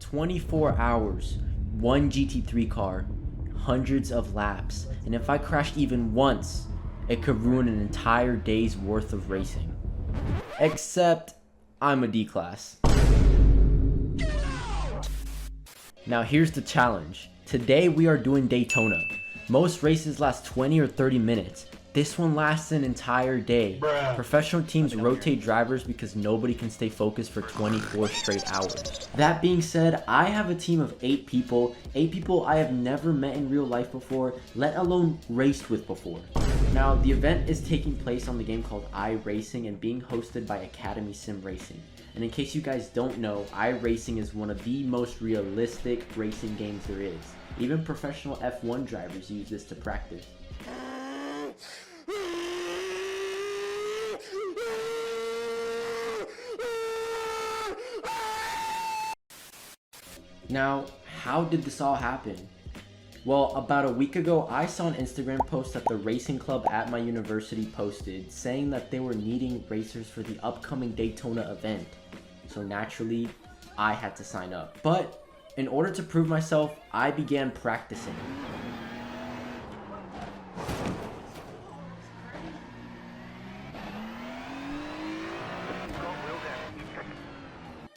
24 hours, one GT3 car, hundreds of laps, and if I crashed even once, it could ruin an entire day's worth of racing. Except, I'm a D-class. Now here's the challenge. Today we are doing Daytona. Most races last 20 or 30 minutes. This one lasts an entire day. Professional teams rotate drivers because nobody can stay focused for 24 straight hours. That being said, I have a team of 8 people. 8 people I have never met in real life before, let alone raced with before. Now, the event is taking place on the game called Iracing and being hosted by Academy Sim Racing. And in case you guys don't know, Iracing is one of the most realistic racing games there is. Even professional F1 drivers use this to practice. Now, how did this all happen? Well, about a week ago, I saw an Instagram post that the racing club at my university posted saying that they were needing racers for the upcoming Daytona event. So naturally, I had to sign up. But in order to prove myself, I began practicing.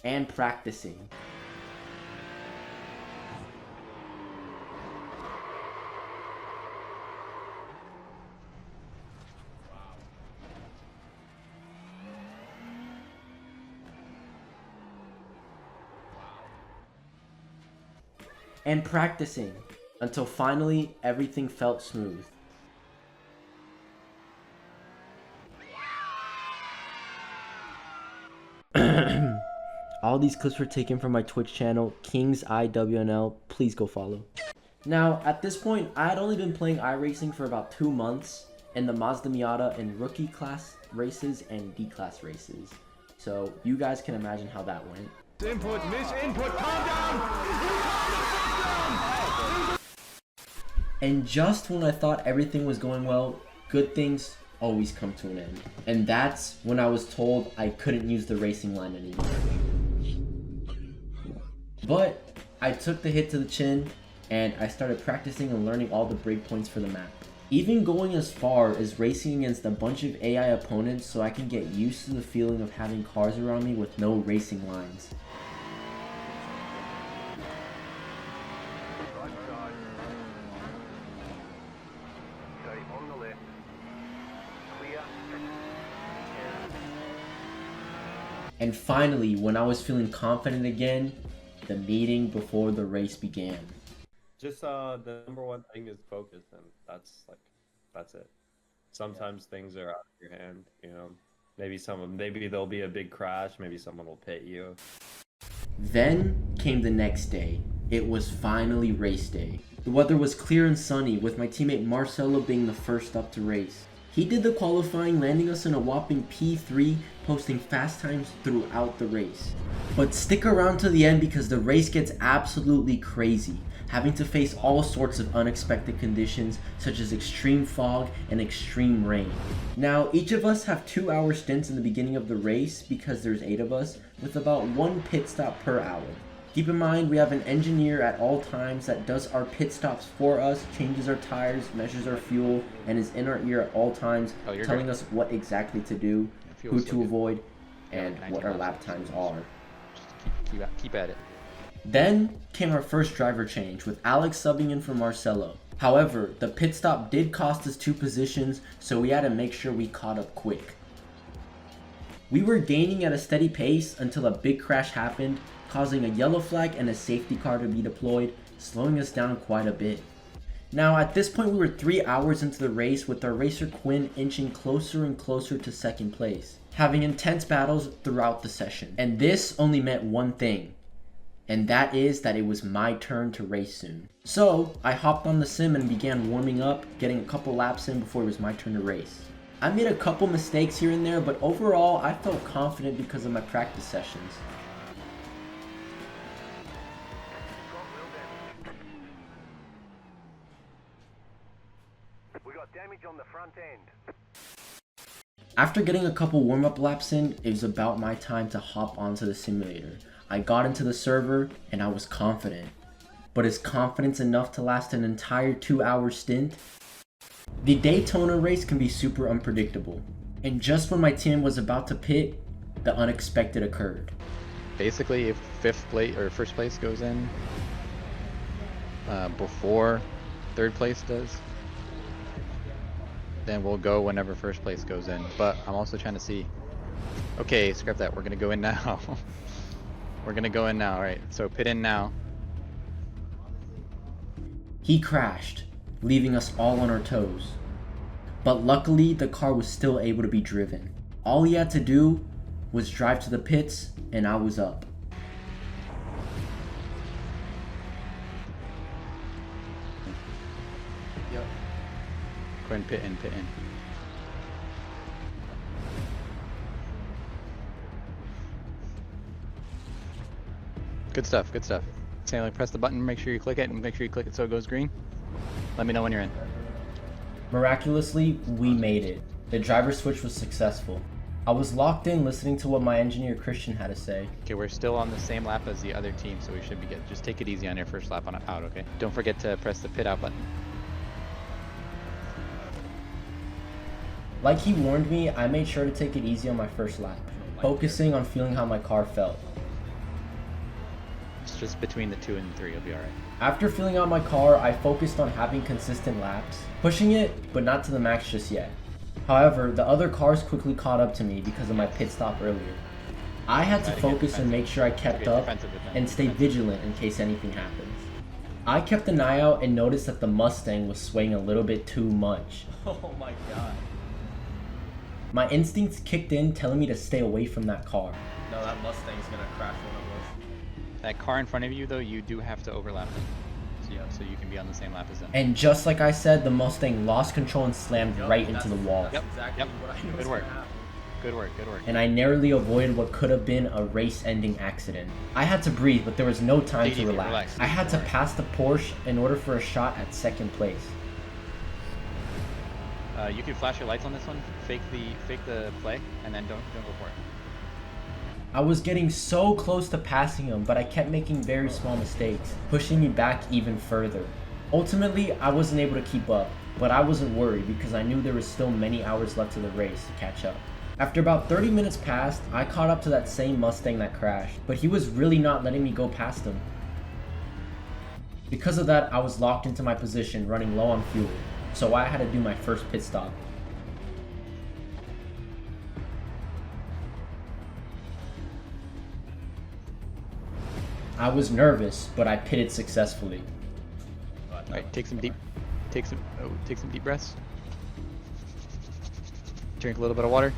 And practicing. And practicing until finally everything felt smooth. All these clips were taken from my Twitch channel, Kings IWNL. Please go follow. Now, at this point, I had only been playing iRacing for about 2 months in the Mazda Miata in rookie class races and D-class races. So you guys can imagine how that went. Input, miss input, calm down! And just when I thought everything was going well, good things always come to an end. And that's when I was told I couldn't use the racing line anymore. But I took the hit to the chin and I started practicing and learning all the breakpoints for the map. Even going as far as racing against a bunch of AI opponents so I can get used to the feeling of having cars around me with no racing lines. And finally, when I was feeling confident again, the meeting before the race began. Just the number one thing is focus, and that's it. Sometimes things are out of your hand, you know. Maybe there'll be a big crash, maybe someone will pit you. Then came the next day. It was finally race day. The weather was clear and sunny, with my teammate Marcelo being the first up to race. He did the qualifying, landing us in a whopping P3, posting fast times throughout the race. But stick around to the end because the race gets absolutely crazy, having to face all sorts of unexpected conditions such as extreme fog and extreme rain. Now, each of us have 2-hour stints in the beginning of the race because there's 8 of us, with about 1 pit stop per hour. Keep in mind, we have an engineer at all times that does our pit stops for us, changes our tires, measures our fuel, and is in our ear at all times, telling us what exactly to do, who to avoid, and what our lap times are. Just keep at it. Then came our first driver change, with Alex subbing in for Marcelo. However, the pit stop did cost us 2 positions, so we had to make sure we caught up quick. We were gaining at a steady pace until a big crash happened, causing a yellow flag and a safety car to be deployed, slowing us down quite a bit. Now, at this point, we were 3 hours into the race, with our racer Quinn inching closer and closer to second place, having intense battles throughout the session. And this only meant one thing, and that is that it was my turn to race soon. So, I hopped on the sim and began warming up, getting a couple laps in before it was my turn to race. I made a couple mistakes here and there, but overall, I felt confident because of my practice sessions. We got damage on the front end. After getting a couple warm-up laps in, it was about my time to hop onto the simulator. I got into the server and I was confident. But is confidence enough to last an entire 2-hour stint? The Daytona race can be super unpredictable. And just when my team was about to pit, the unexpected occurred. Basically, if first place goes in before third place does, then we'll go whenever first place goes in. But I'm also trying to see. Okay, scrap that. We're gonna go in now. We're gonna go in now. All right. So pit in now. He crashed, leaving us all on our toes. But luckily, the car was still able to be driven. All he had to do was drive to the pits, and I was up. Yep. Go ahead and pit in, pit in. Good stuff, good stuff. Say, press the button, make sure you click it, and make sure you click it so it goes green. Let me know when you're in. Miraculously, we made it. The driver switch was successful. I was locked in listening to what my engineer Christian had to say. Okay, we're still on the same lap as the other team, so we should be good. Just take it easy on your first lap on out, okay? Don't forget to press the pit out button. Like he warned me, I made sure to take it easy on my first lap, focusing on feeling how my car felt. It's just between the 2 and 3, you'll be alright. After filling out my car, I focused on having consistent laps, pushing it, but not to the max just yet. However, the other cars quickly caught up to me because of my pit stop earlier. I had to focus and make sure I kept up and stay vigilant in case anything happens. I kept an eye out and noticed that the Mustang was swaying a little bit too much. Oh my god. My instincts kicked in telling me to stay away from that car. No, that Mustang's gonna crash one of us. That car in front of you, though, you do have to overlap them. So you can be on the same lap as them. And just like I said, the Mustang lost control and slammed right into the wall. Yep, good work. Good work, good work. And I narrowly avoided what could have been a race-ending accident. I had to breathe, but there was no time to relax. I had to pass the Porsche in order for a shot at second place. You can flash your lights on this one, fake the play, and then don't go for it. I was getting so close to passing him, but I kept making very small mistakes, pushing me back even further. Ultimately, I wasn't able to keep up, but I wasn't worried because I knew there was still many hours left of the race to catch up. After about 30 minutes passed, I caught up to that same Mustang that crashed, but he was really not letting me go past him. Because of that, I was locked into my position, running low on fuel, so I had to do my first pit stop. I was nervous, but I pitted successfully. Alright, take some deep breaths. Drink a little bit of water.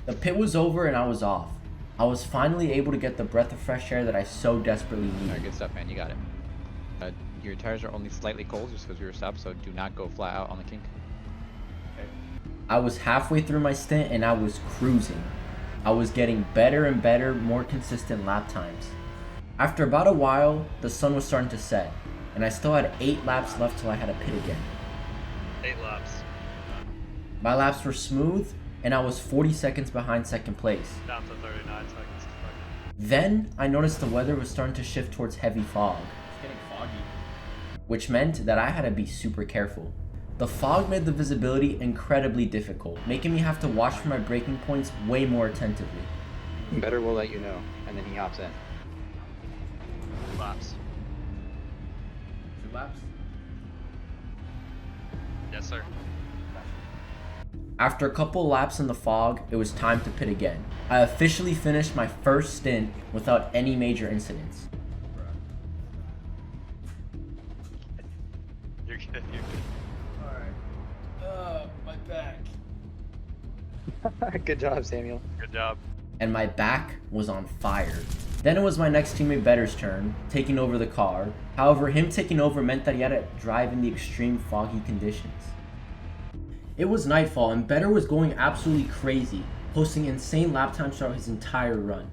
The pit was over and I was off. I was finally able to get the breath of fresh air that I so desperately needed. Alright, good stuff, man. You got it. Your tires are only slightly cold just because we were stopped, so do not go flat out on the kink. Okay. I was halfway through my stint and I was cruising. I was getting better and better, more consistent lap times. After about a while, the sun was starting to set, and I still had 8 laps left till I had to pit again. 8 laps. My laps were smooth, and I was 40 seconds behind second place. Down to 39 seconds. Then, I noticed the weather was starting to shift towards heavy fog, It's getting foggy. which meant that I had to be super careful. The fog made the visibility incredibly difficult, making me have to watch for my braking points way more attentively. Better will let you know, and then he hops in. Laps. 2 laps? Yes, sir. After a couple laps in the fog, it was time to pit again. I officially finished my first stint without any major incidents. You're good, you're good. Alright. My back. Good job, Samuel. Good job. And my back was on fire. Then it was my next teammate Better's turn, taking over the car. However, him taking over meant that he had to drive in the extreme foggy conditions. It was nightfall and Better was going absolutely crazy, posting insane lap times throughout his entire run.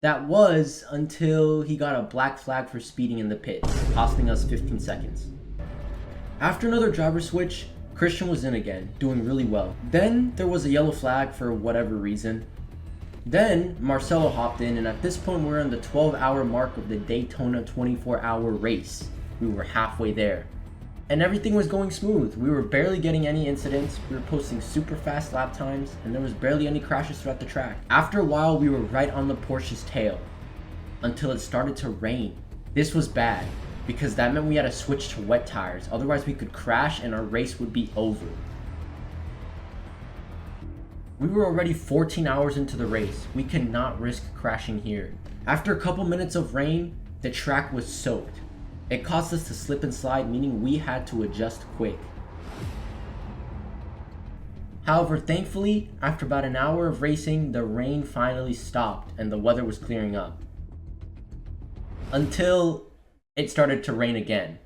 That was until he got a black flag for speeding in the pits, costing us 15 seconds. After another driver switch, Christian was in again, doing really well. Then there was a yellow flag for whatever reason. Then Marcelo hopped in, and at this point we're on the 12-hour mark of the Daytona 24-hour race. We were halfway there. And everything was going smooth. We were barely getting any incidents, we were posting super fast lap times, and there was barely any crashes throughout the track. After a while, we were right on the Porsche's tail, until it started to rain. This was bad, because that meant we had to switch to wet tires, otherwise we could crash and our race would be over. We were already 14 hours into the race. We could not risk crashing here. After a couple minutes of rain, the track was soaked. It caused us to slip and slide, meaning we had to adjust quick. However, thankfully, after about an hour of racing, the rain finally stopped and the weather was clearing up. Until it started to rain again.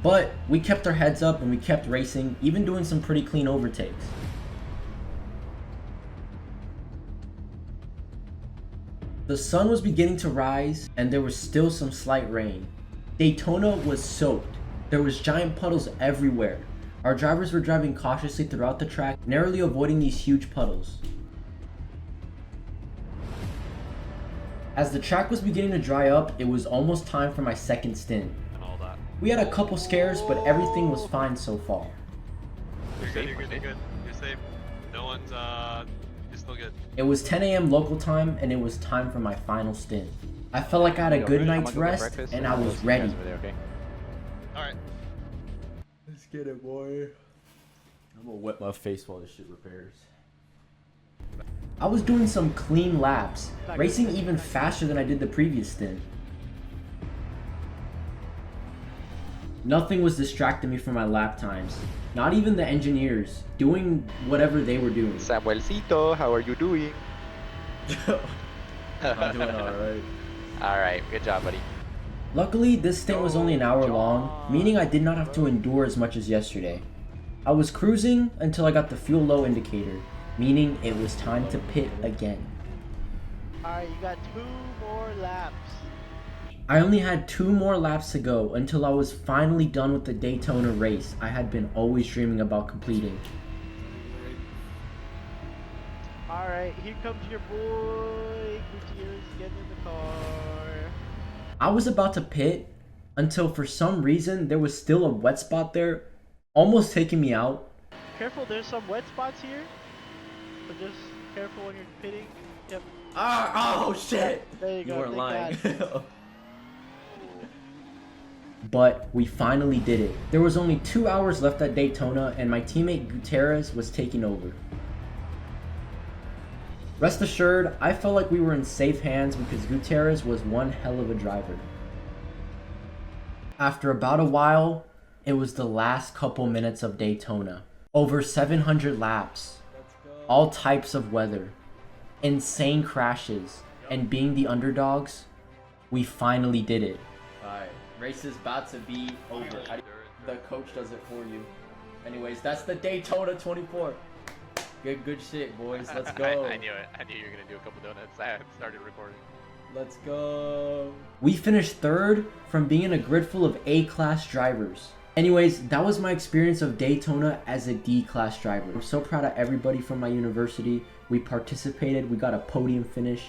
But we kept our heads up and we kept racing, even doing some pretty clean overtakes. The sun was beginning to rise and there was still some slight rain. Daytona was soaked. There was giant puddles everywhere. Our drivers were driving cautiously throughout the track, narrowly avoiding these huge puddles. As the track was beginning to dry up, it was almost time for my second stint. We had a couple scares, but everything was fine so far. You're good, you're good. You're safe. No one's, you're still good. It was 10 a.m. local time, and it was time for my final stint. I felt like I had a good night's rest, and I was ready. Alright. Let's get it, boy. I'm gonna wet my face while this shit repairs. I was doing some clean laps, racing even faster than I did the previous stint. Nothing was distracting me from my lap times. Not even the engineers, doing whatever they were doing. Samuelcito, how are you doing? I'm doing alright. Alright, good job, buddy. Luckily, this stint was only an hour long, meaning I did not have to endure as much as yesterday. I was cruising until I got the fuel low indicator, meaning it was time to pit again. Alright, you got 2 more laps. I only had 2 more laps to go until I was finally done with the Daytona race I had been always dreaming about completing. Alright, here comes your boy. Gutierrez getting in the car. I was about to pit until for some reason there was still a wet spot there, almost taking me out. Careful, there's some wet spots here. So just careful when you're pitting. Yep. Oh shit! There you go. You weren't lying. God. But we finally did it. There was only 2 hours left at Daytona and my teammate Gutierrez was taking over. Rest assured, I felt like we were in safe hands because Gutierrez was one hell of a driver. After about a while, it was the last couple minutes of Daytona. Over 700 laps, all types of weather, insane crashes, and being the underdogs, we finally did it. Alright, race is about to be over. The coach does it for you. Anyways, that's the Daytona 24. Good shit, boys. Let's go. I knew it. I knew you were gonna do a couple donuts. I had started recording. Let's go. We finished 3rd from being in a grid full of A-class drivers. Anyways, that was my experience of Daytona as a D-class driver. I'm so proud of everybody from my university. We participated. We got a podium finish.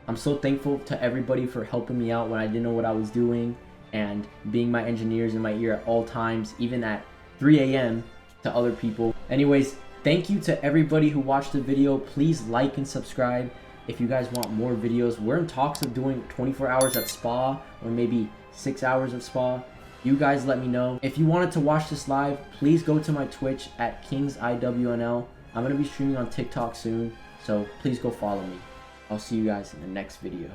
I'm so thankful to everybody for helping me out when I didn't know what I was doing and being my engineers in my ear at all times, even at 3 a.m. to other people. Anyways, thank you to everybody who watched the video. Please like and subscribe if you guys want more videos. We're in talks of doing 24 hours at Spa or maybe 6 hours of Spa. You guys let me know. If you wanted to watch this live, please go to my Twitch at KingsIWNL. I'm going to be streaming on TikTok soon, so please go follow me. I'll see you guys in the next video.